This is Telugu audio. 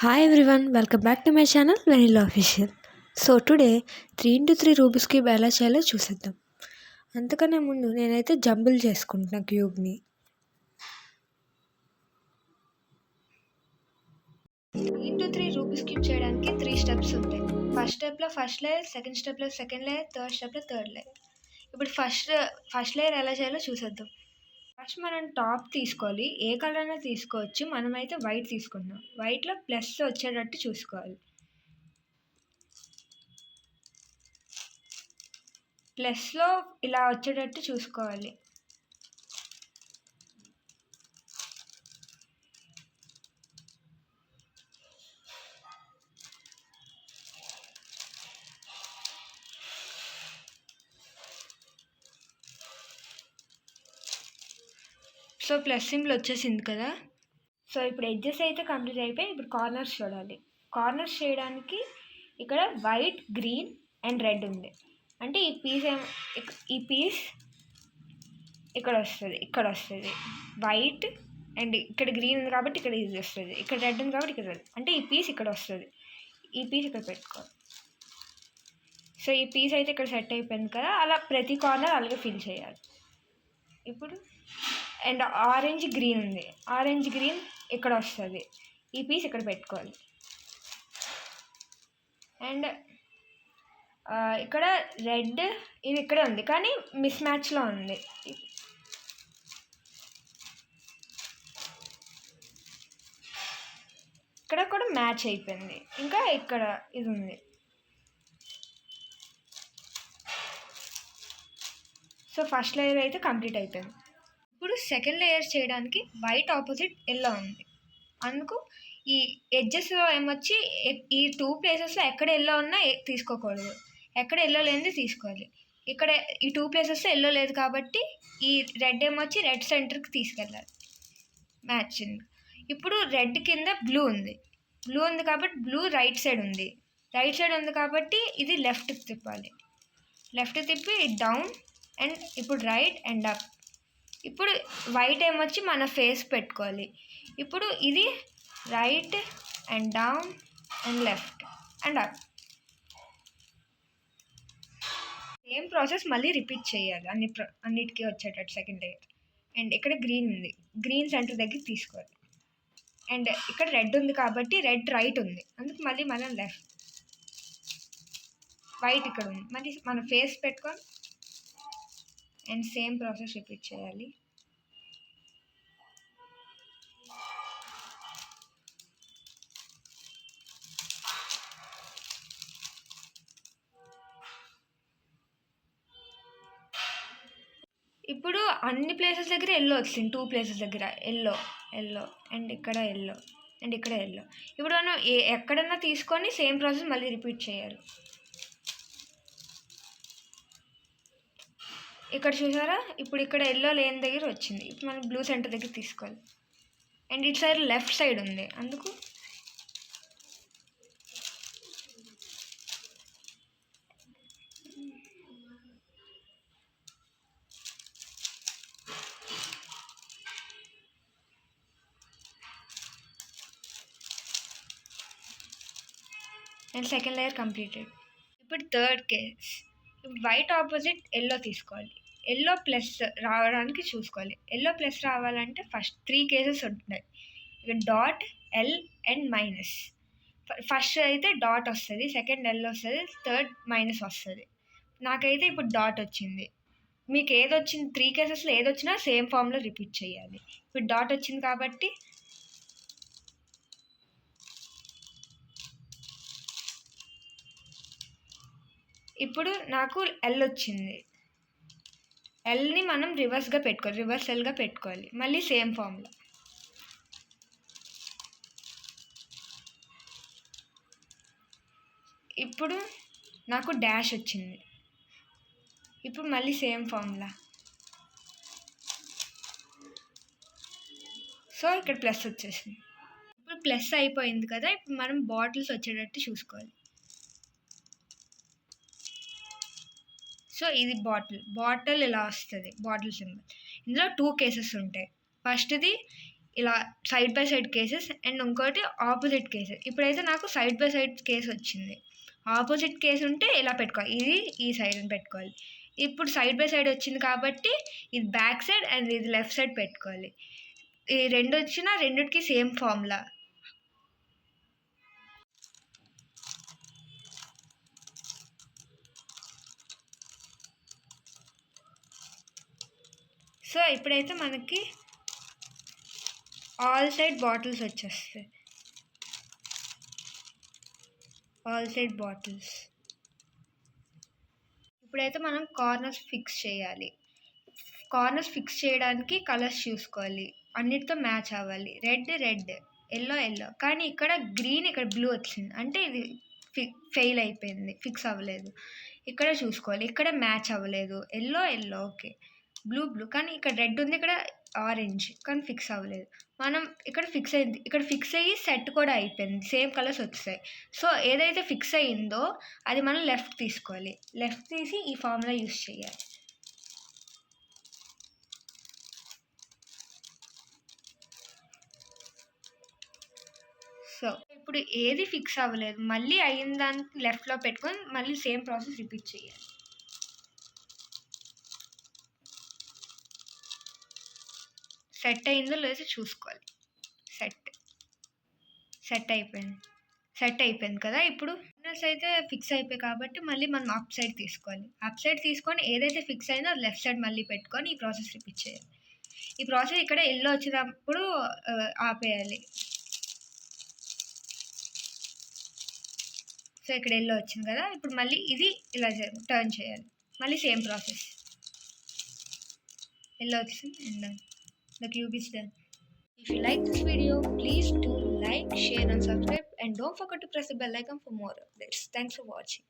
Hi everyone, welcome back to my channel Vanilla Official. So today 3x3 Rubik's cube ఎలా చేయాలో చూసేద్దాం. అంతకన్నా ముందు నేనైతే జంబుల్ చేసుకుంటున్నా క్యూబ్ని. 3x3 రూబిక్స్ క్యూబ్ చేయడానికి 3 స్టెప్స్ ఉంటాయి. ఫస్ట్ స్టెప్లో ఫస్ట్ లేయర్, సెకండ్ స్టెప్లో సెకండ్ లేయర్, థర్డ్ స్టెప్లో థర్డ్ లేయర్. ఇప్పుడు ఫస్ట్ లేయర్ ఎలా చేయాలో చూసేద్దాం. ఫస్ట్ మనం టాప్ తీసుకోవాలి. ఏ కలర్ అయినా తీసుకోవచ్చు. మనమైతే వైట్ తీసుకుంటున్నాం. వైట్లో ప్లస్ వచ్చేటట్టు చూసుకోవాలి. ప్లస్లో ఇలా వచ్చేటట్టు చూసుకోవాలి. సో ప్లస్ సింబల్ వచ్చేసింది కదా. సో ఇప్పుడు ఎడ్జెస్ అయితే కంప్లీట్ అయిపోయి ఇప్పుడు కార్నర్స్ చూడాలి. కార్నర్స్ చేయడానికి ఇక్కడ వైట్, గ్రీన్ అండ్ రెడ్ ఉంది. అంటే ఈ పీస్ ఇక్కడ వస్తుంది వైట్ అండ్ ఇక్కడ గ్రీన్ ఉంది కాబట్టి ఇక్కడ ఇది వస్తుంది, ఇక్కడ రెడ్ ఉంది కాబట్టి ఇక్కడ రెడ్. అంటే ఈ పీస్ ఇక్కడ వస్తుంది, ఈ పీస్ ఇక్కడ పెట్టుకోవాలి. సో ఈ పీస్ అయితే ఇక్కడ సెట్ అయిపోయింది కదా. అలా ప్రతి కార్నర్ అలాగే ఫిల్ చేయాలి. ఇప్పుడు అండ్ ఆరెంజ్ గ్రీన్ ఉంది, ఆరెంజ్ గ్రీన్ ఇక్కడ వస్తుంది, ఈ పీస్ ఇక్కడ పెట్టుకోవాలి. అండ్ ఇక్కడ రెడ్ ఇది ఇక్కడ ఉంది కానీ మిస్ మ్యాచ్లో ఉంది. ఇక్కడ కూడా మ్యాచ్ అయిపోయింది. ఇంకా ఇక్కడ ఇది ఉంది. సో ఫస్ట్ లేయర్ అయితే కంప్లీట్ అయిపోయింది. ఇప్పుడు సెకండ్ లేయర్ చేయడానికి వైట్ ఆపోజిట్ ఎల్లో ఉంది. అందుకు ఈ ఎడ్జెస్లో ఏమొచ్చి ఈ 2 ప్లేసెస్లో ఎక్కడ ఎల్లో ఉన్నా తీసుకోకూడదు, ఎక్కడ ఎల్లో లేనిది తీసుకోవాలి. ఇక్కడ ఈ 2 ప్లేసెస్లో ఎల్లో లేదు కాబట్టి ఈ రెడ్ ఏమొచ్చి రెడ్ సెంటర్కి తీసుకెళ్ళాలి మ్యాచింగ్. ఇప్పుడు రెడ్ కింద బ్లూ ఉంది కాబట్టి బ్లూ రైట్ సైడ్ ఉంది కాబట్టి ఇది లెఫ్ట్కి తిప్పాలి. లెఫ్ట్ తిప్పి డౌన్ అండ్ ఇప్పుడు రైట్ అండ్ అప్. ఇప్పుడు వైట్ ఏమొచ్చి మన ఫేస్ పెట్టుకోవాలి. ఇప్పుడు ఇది right and down and left and up. Same process మళ్ళీ రిపీట్ చేయాలి అన్నిటికీ వచ్చేటట్టు సెకండ్ లేయర్. అండ్ ఇక్కడ గ్రీన్ ఉంది, గ్రీన్ సెంటర్ దగ్గర తీసుకోవాలి. అండ్ ఇక్కడ రెడ్ ఉంది కాబట్టి రెడ్ రైట్ ఉంది, అందుకు మళ్ళీ మనం లెఫ్ట్. వైట్ ఇక్కడ ఉంది, మళ్ళీ మన ఫేస్ పెట్టుకొని అండ్ సేమ్ ప్రాసెస్ రిపీట్ చేయాలి. ఇప్పుడు అన్ని ప్లేసెస్ దగ్గర ఎల్లో వచ్చింది, 2 ప్లేసెస్ దగ్గర ఎల్లో అండ్ ఇక్కడ ఎల్లో అండ్ ఇక్కడ ఎల్లో. ఇప్పుడు మనం ఎక్కడన్నా తీసుకొని సేమ్ ప్రాసెస్ మళ్ళీ రిపీట్ చేయాలి. ఇక్కడ చూసారా, ఇప్పుడు ఇక్కడ ఎల్లో లేని దగ్గర వచ్చింది. ఇప్పుడు మనం బ్లూ సెంటర్ దగ్గర తీసుకోవాలి. అండ్ ఇటు సైడ్ లెఫ్ట్ సైడ్ ఉంది, అందుకు అండ్ సెకండ్ లేయర్ కంప్లీటెడ్. ఇప్పుడు third case, white opposite yellow తీసుకోవాలి. ఎల్లో ప్లస్ రావడానికి చూసుకోవాలి. ఎల్లో ప్లస్ రావాలంటే ఫస్ట్ 3 కేసెస్ ఉంటాయి. ఇక dot, L and minus. First అయితే డాట్ వస్తుంది, సెకండ్ ఎల్ వస్తుంది, థర్డ్ మైనస్ వస్తుంది. నాకైతే ఇప్పుడు డాట్ వచ్చింది. మీకు ఏది వచ్చింది 3 కేసెస్లో ఏది వచ్చినా సేమ్ ఫామ్లో రిపీట్ చేయాలి. ఇప్పుడు డాట్ వచ్చింది కాబట్టి ఇప్పుడు నాకు ఎల్ వచ్చింది. ఎల్ని మనం రివర్స్గా పెట్టుకోవాలి, రివర్స్ ఎల్గా పెట్టుకోవాలి. మళ్ళీ సేమ్ ఫామ్లో ఇప్పుడు నాకు డాష్ వచ్చింది. ఇప్పుడు మళ్ళీ సేమ్ ఫార్ములా. సో ఇక్కడ ప్లస్ వచ్చేసింది. ఇప్పుడు ప్లస్ అయిపోయింది కదా. ఇప్పుడు మనం బాటిల్స్ వచ్చేటట్టు చూసుకోవాలి. సో ఇది బాటిల్ ఇలా వస్తుంది, బాటిల్ సింబల్. ఇందులో 2 కేసెస్ ఉంటాయి. ఫస్ట్ది ఇలా side by side cases and ఇంకోటి ఆపోజిట్ కేసెస్. ఇప్పుడైతే నాకు సైడ్ బై సైడ్ కేస్ వచ్చింది. ఆపోజిట్ కేస్ ఉంటే ఇలా పెట్టుకోవాలి, ఇది ఈ సైడ్ పెట్టుకోవాలి. ఇప్పుడు సైడ్ బై సైడ్ వచ్చింది కాబట్టి ఇది బ్యాక్ సైడ్ అండ్ ఇది లెఫ్ట్ సైడ్ పెట్టుకోవాలి. ఈ రెండు వచ్చిన రెండిటికి సేమ్ ఫార్ములా. సో ఇప్పుడైతే మనకి ఆల్ సైడ్ బాటిల్స్ వచ్చేస్తాయి. All side bottles. ఇప్పుడైతే మనం కార్నర్స్ ఫిక్స్ చేయాలి. కార్నర్స్ ఫిక్స్ చేయడానికి కలర్స్ చూసుకోవాలి, అన్నిటితో మ్యాచ్ అవ్వాలి. రెడ్ రెడ్, ఎల్లో ఎల్లో, కానీ ఇక్కడ గ్రీన్ ఇక్కడ బ్లూ వచ్చింది అంటే ఇది ఫెయిల్ అయిపోయింది, ఫిక్స్ అవ్వలేదు. ఇక్కడ చూసుకోవాలి, ఇక్కడ మ్యాచ్ అవ్వలేదు. Yellow yellow okay, blue blue, కానీ ఇక్కడ రెడ్ ఉంది, ఇక్కడ ఆరెంజ్, కానీ ఫిక్స్ అవ్వలేదు. మనం ఇక్కడ ఫిక్స్ అయింది, ఇక్కడ ఫిక్స్ అయ్యి సెట్ కూడా అయిపోయింది, సేమ్ కలర్స్ వచ్చాయి. సో ఏదైతే ఫిక్స్ అయ్యిందో అది మనం లెఫ్ట్ తీసుకోవాలి, లెఫ్ట్ తీసి ఈ ఫార్ములా యూస్ చేయాలి. సో ఇప్పుడు ఏది ఫిక్స్ అవ్వలేదు, మళ్ళీ అయిన దానికి లెఫ్ట్లో పెట్టుకొని మళ్ళీ సేమ్ ప్రాసెస్ రిపీట్ చేయాలి. సెట్ అయిందో లేదో చూసుకోవాలి. సెట్ అయిపోయింది కదా. ఇప్పుడు కార్నర్స్ అయితే ఫిక్స్ అయిపోయాయి కాబట్టి మళ్ళీ మనం అప్ సైడ్ తీసుకోవాలి. అప్ సైడ్ తీసుకొని ఏదైతే ఫిక్స్ అయిందో అది లెఫ్ట్ సైడ్ మళ్ళీ పెట్టుకొని ఈ ప్రాసెస్ రిపీట్ చేయాలి. ఈ ప్రాసెస్ ఇక్కడ ఎల్లో వచ్చినప్పుడు ఆపేయాలి. సో ఇక్కడ ఎల్లో వచ్చింది కదా, ఇప్పుడు మళ్ళీ ఇది ఇలా టర్న్ చేయాలి, మళ్ళీ సేమ్ ప్రాసెస్. ఎల్లో వచ్చింది and the cube is done. If you like this video, please do like, share and subscribe, and don't forget to press the bell icon for more updates. Thanks for watching.